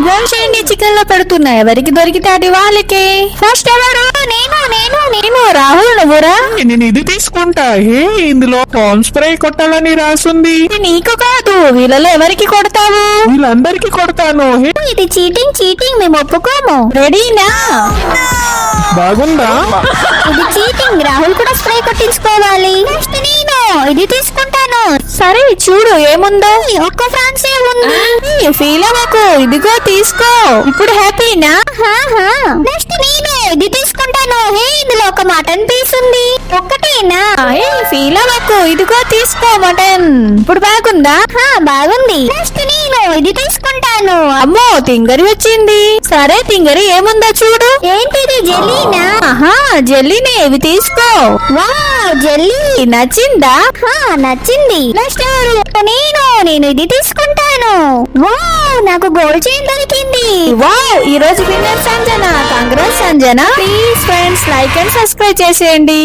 Goal చేయండి, chicken లో పెడుతున్నా, ఎవరికి దొరికితే అది వాళ్ళకి. ఫస్ట్ ఎవరు? నేను నేను నేను రాహుల్, నువ్వురా? నేను ఇది తీసుకుంటా. హే, ఇందులో పామ్ స్ప్రే కొట్టాలని రాసుంది. నీకు కాదు, వీళ్ళలో ఎవరికి కొడతావు? వీళ్ళందరికీ కొడతాను. హే, ఇది చీటింగ్ చీటింగ్, మేము ఒప్పుకోము. రెడీనా? బాగుందా? ఇది చీటింగ్, రాహుల్ కూడా స్ప్రే కొట్టించుకోవాలి. నెక్స్ట్ నేను ఇది తీసుకుంటాను. సరే చూడు ఏముందో. ఒక్క ఫ్రాన్సే ఉంది. ఫీల్ అవ్వకు, ఇదిగో తీసుకో. ఇప్పుడు హ్యాపీనా? నెక్స్ట్ నేను ఇది తీసుకుంటాను. హే, ఇందులో ఒక మటన్ పీస్ ఉంది. ఒక్కటేనా? ఫీల్ అవ్వకు, ఇదిగో తీసుకో మటన్. ఇప్పుడు బాగుందా? బాగుంది. నెక్స్ట్ నేను ఇది తీసుకుంటాను. అమ్మో, తింగరి వచ్చింది. సరే తింగరి ఏముందో చూడు. ఏంటిది, జెల్లీనా? జెల్లీనే, ఇవి తీసుకో. వావ్, జెల్లీ నచ్చిందా? నచ్చింది. నెక్స్ట్ నేను ఇది తీసుకుంటాను. వావ్, నాకు గోల్డ్ చైన్ దొరికింది. వావ్, ఈ రోజు winner Sanjana. Congrats Sanjana. Please friends, like and subscribe చేసేయండి.